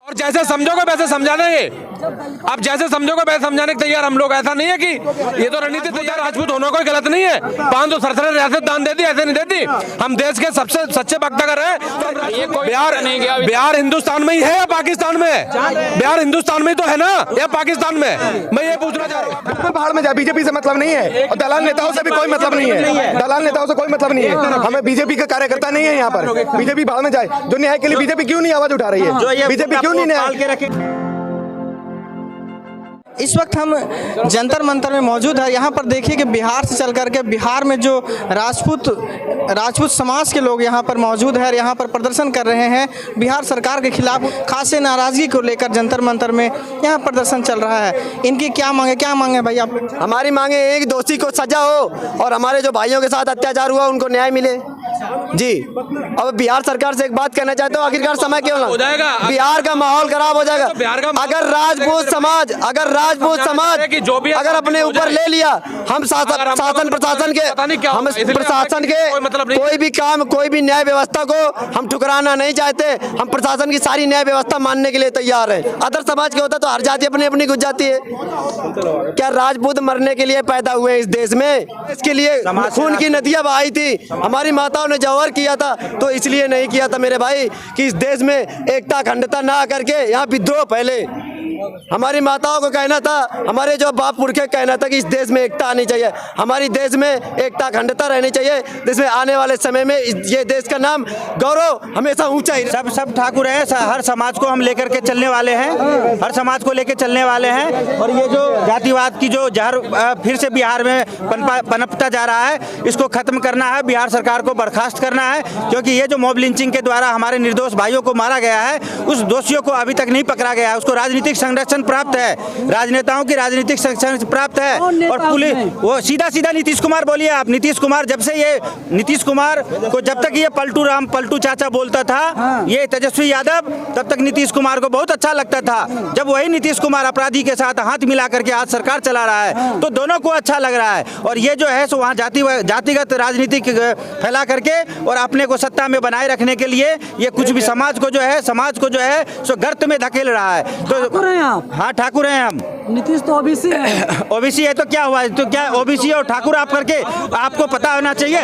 और जैसे समझोगे वैसे समझा देंगे। अब जैसे समझोगे वैसे समझाने के तैयार हम लोग। ऐसा नहीं है कि ये तो रणनीति तैयार, राजपूत होना कोई गलत नहीं है। 500 रियासत दान दे दी, ऐसे नहीं देती। हम देश के सबसे सच्चे भक्त अगर है तो बिहार हिंदुस्तान में ही है या पाकिस्तान में है? बिहार हिंदुस्तान में ही तो है ना, या पाकिस्तान में? मैं ये पूछना चाह रहा हूँ। बिल्कुल बाहर में जाए, बीजेपी से मतलब नहीं है और दलाल नेताओं से भी कोई मतलब नहीं है। दलाल नेताओं से कोई मतलब नहीं है। हमें बीजेपी का कार्यकर्ता नहीं है यहाँ पर। बीजेपी बाहर में जाए। जो न्याय के लिए बीजेपी क्यों नहीं आवाज उठा रही है? बीजेपी क्यों नहीं न्याय? इस वक्त हम जंतर मंतर में मौजूद है। यहाँ पर देखिए कि बिहार से चल करके बिहार में जो राजपूत समाज के लोग यहाँ पर मौजूद है और यहाँ पर प्रदर्शन कर रहे हैं बिहार सरकार के खिलाफ। खासे नाराज़गी को लेकर जंतर मंतर में यहाँ प्रदर्शन चल रहा है। इनकी क्या मांगे भाई आप? हमारी मांगे एक दोषी को सजा हो और हमारे जो भाइयों के साथ अत्याचार हुआ उनको न्याय मिले जी। अब बिहार सरकार से एक बात कहना चाहते हो, आखिरकार समय क्यों हो जाएगा? बिहार का माहौल खराब हो जाएगा। अगर राजपूत समाज जो भी अगर अपने ऊपर ले लिया, हम शासन प्रशासन के कोई भी काम, कोई भी न्याय व्यवस्था को हम ठुकराना नहीं चाहते। हम प्रशासन की सारी न्याय व्यवस्था मानने के लिए तैयार है। अदर समाज के होता तो हर जाति अपनी अपनी गुज जाती है। क्या राजपूत मरने के लिए पैदा हुए इस देश में? इसके लिए खून की नदियां बहाई थी, हमारी माताओं ने जौहर किया था, तो इसलिए नहीं किया था मेरे भाई कि इस देश में एकता अखंडता ना करके यहाँ विद्रोह पहले। हमारी माताओं को कहना था, हमारे जो बाप पुरखे कहना था कि इस देश में एकता आनी चाहिए, हमारी देश में एकता अखंडता रहनी चाहिए, जिसमें आने वाले समय में ये देश का नाम गौरव हमेशा ऊंचा ही। सब ठाकुर हैं, हर समाज को हम लेकर के चलने वाले हैं, हर समाज को लेकर चलने वाले हैं। और ये जो जातिवाद की जो जहर फिर से बिहार में पनपता जा रहा है, इसको खत्म करना है, बिहार सरकार को बर्खास्त करना है। क्योंकि ये जो मॉब लिंचिंग के द्वारा हमारे निर्दोष भाइयों को मारा गया है, उस दोषियों को अभी तक नहीं पकड़ा गया है। उसको राजनीतिक संरक्षण प्राप्त है, राजनेताओं की राजनीतिक संरक्षण प्राप्त है। और पुलिस वो सीधा नीतीश कुमार बोलिए आप, नीतीश कुमार जब से ये नीतीश कुमार को जब तक ये पलटू चाचा बोलता था, ये तेजस्वी यादव, तब तक नीतीश कुमार को बहुत अच्छा लगता था। जब वही नीतीश कुमार अपराधी के साथ हाथ मिला करके आज सरकार चला रहा है तो दोनों को अच्छा लग रहा है। और ये जो है सो वहाँ जातिगत राजनीति फैला करके और अपने को सत्ता में बनाए रखने के लिए ये कुछ भी समाज को जो है सो गर्त में धकेल रहा है। तो हाँ ठाकुर हैं हम। नीतीश तो ओबीसी है। ओबीसी है तो क्या हुआ? तो क्या ओबीसी और ठाकुर आप करके आपको पता होना चाहिए।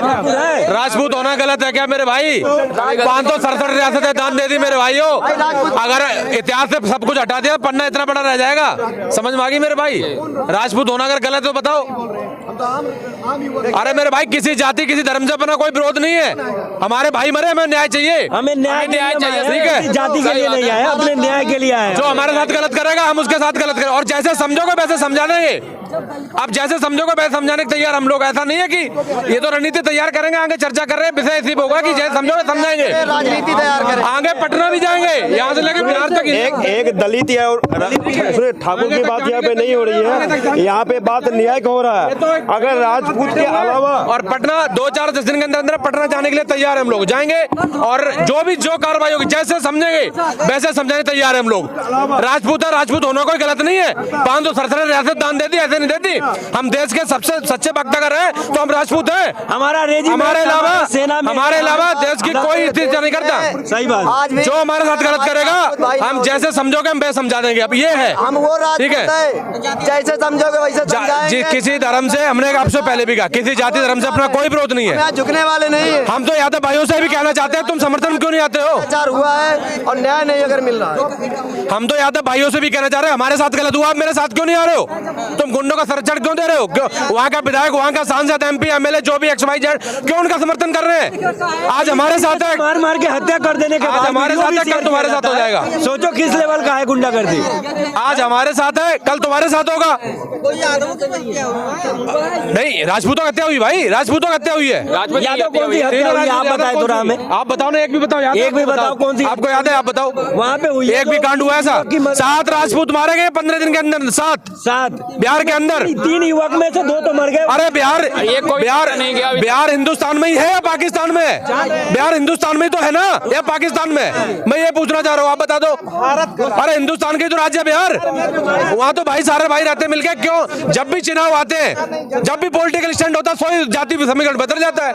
राजपूत होना गलत है क्या मेरे भाई? 567 रियासतें दान दे दी मेरे भाइयों। अगर इतिहास से सब कुछ हटा दिया, पन्ना इतना बड़ा रह जाएगा। समझ में आ गई मेरे भाई? राजपूत होना अगर गलत है तो बताओ। अरे मेरे भाई, किसी जाति किसी धर्म से अपना कोई विरोध नहीं है। हमारे भाई मरे, हमें न्याय चाहिए। हमें न्याय चाहिए, ठीक है? जाति के लिए नहीं आया, अपने न्याय के लिए आया। जो हमारे साथ गलत करेगा हम उसके साथ गलत करें। और जैसे समझोगे वैसे समझा देंगे। अब जैसे समझोगे वैसे समझाने के तैयार हम लोग। ऐसा नहीं है कि ये तो रणनीति तैयार करेंगे, आगे चर्चा कर रहे हैं। विषय ऐसी होगा कि जैसे समझोगे समझाएंगे, राजनीति तैयार करें। आगे पटना भी जाएंगे, यहाँ से लेकर बिहार तक। एक दलित या ठाकुर की बात यहाँ पे नहीं हो रही है, यहाँ पे बात न्याय का हो रहा है। अगर राजपूत के अलावा और पटना 2-4 दिन के अंदर पटना जाने के लिए तैयार है हम लोग। जाएंगे और जो कार्रवाई होगी जैसे समझेंगे वैसे समझाने तैयार है हम लोग। राजपूत है, राजपूत होना कोई गलत नहीं है। 567 रियासत दान दे दी, ऐसे नहीं देती। हम देश के सबसे सच्चे भक्त अगर है तो हम राजपूत हैं। हमारे अलावा देश की कोई स्थिति नहीं करता। सही बात। जो हमारे साथ गलत करेगा हम जैसे समझोगे हम वैसे समझा देंगे। अब ये है, हम वो ठीक है? जैसे समझोगे वैसे समझाएंगे। किसी धर्म से, हमने आपसे पहले भी कहा, किसी जाति धर्म से अपना कोई विरोध नहीं है। झुकने वाले नहीं है। हम तो यादव भाइयों से भी कहना चाहते हैं, तुम समर्थन क्यों नहीं आते हो? अत्याचार हुआ है और न्याय नहीं अगर मिल रहा है। हम तो यादव भाइयों से भी कहना चाह रहे हैं, हमारे साथ गलत हुआ, आप मेरे साथ क्यों नहीं आ रहे हो? तुम गुंडों का संरक्षण क्यों दे रहे हो? वहाँ का विधायक, वहाँ का सांसद, MP, MLA जो भी XYZ क्यों उनका समर्थन कर रहे हैं? आज हमारे साथ है, मार के हत्या कर देने के बाद हमारे साथ है, कल तुम्हारे साथ हो जाएगा। सोचो किस लेवल का है गुंडागर्दी। आज हमारे साथ है, कल तुम्हारे साथ होगा। नहीं, राजपूतों हत्या हुई भाई, राजपूतों हत्या हुई है। यादव कौन सी हत्या हुई? आप बताए थोड़ा हमें। आप बताओ ना, एक भी बताओ याद। एक भी बताओ कौन सी? आपको याद है? आप बताओ। वहाँ पे हुई एक भी कांड हुआ ऐसा? 7 राजपूत मारे गए 15 दिन के अंदर। 7 बिहार के अंदर। 3 युवक में से 2 तो मर गए। अरे बिहार हिंदुस्तान में ही है या पाकिस्तान में है? बिहार हिंदुस्तान में ही तो है ना, या पाकिस्तान में? मैं ये पूछना चाह रहा हूँ, आप बता दो। अरे हिंदुस्तान के जो राज्य है बिहार, वहाँ तो भाई सारे भाई रहते मिलके। क्यों? जब भी चुनाव आते हैं, जब भी पॉलिटिकल स्टैंड होता है, सोई जाति समीकरण बदल जाता है।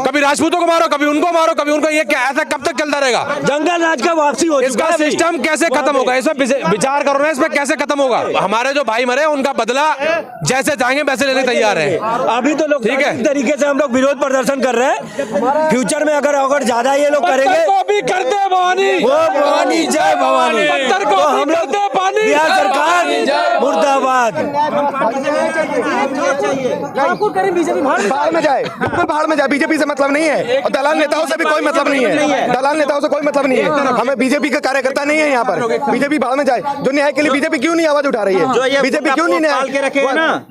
कभी राजपूतों को मारो, कभी उनको मारो, कभी उनको। ये क्या ऐसा कब तक चलता रहेगा? जंगल राज का वापसी हो इसका सिस्टम कैसे खत्म होगा? इसमें विचार करो ना, इसमें कैसे खत्म होगा? हमारे जो भाई मरे उनका बदला जैसे चाहेंगे वैसे लेने तैयार है। अभी तो लोग ठीक है, तरीके से हम लोग विरोध प्रदर्शन कर रहे हैं। फ्यूचर में अगर ज्यादा ये लोग करेंगे तो भी करते भवानी, वो भवानी जय भवानी, तो हम लोग बिहार सरकार मुर्दाबाद। बीजेपी बाहर में जाए, बिल्कुल बाहर में जाए। बीजेपी से मतलब नहीं है और दलाल नेताओं से भी कोई मतलब नहीं है। दलाल नेताओं से कोई मतलब नहीं है। हमें बीजेपी का कार्यकर्ता नहीं है यहाँ पर। बीजेपी बाहर में जाए। जो न्याय के लिए बीजेपी क्यों नहीं आवाज उठा रही है? बीजेपी क्यों नहीं न्याय?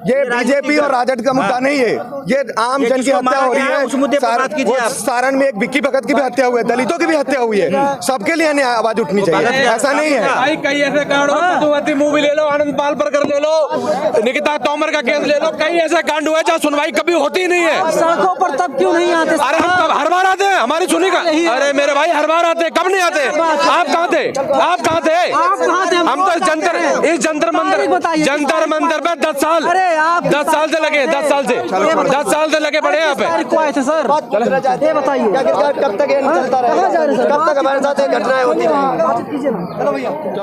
ये बीजेपी और राजद का मुद्दा नहीं है, ये आम जन की हत्या हो रही है। सारण में एक विक्की भगत की भी हत्या हुई है, दलितों की भी हत्या हुई है। सबके लिए न्याय आवाज उठनी चाहिए, ऐसा नहीं है। भाई कई ऐसे कांड हो, मूवी ले लो, आनंद पाल पर ले लो, निकिता तोमर का केस ले लो, कई ऐसे कांड हुए जहाँ सुनवाई कभी होती नहीं है। सड़कों पर तब क्यों नहीं आते? अरे हम हर बार आते हैं, हमारी सुनी का। अरे मेरे भाई हर बार आते हैं, कब नहीं आते? आप कहाँ थे? आप कहाँ थे? हम तो इस जंतर मंदिर पे 10 साल, 10 साल से लगे, 10 साल से लगे पड़े यहाँ पे। सर ये बताइए कब तक ये चलता रहेगा? कब तक हमारे साथ ये घटनाएं होती रहेंगी?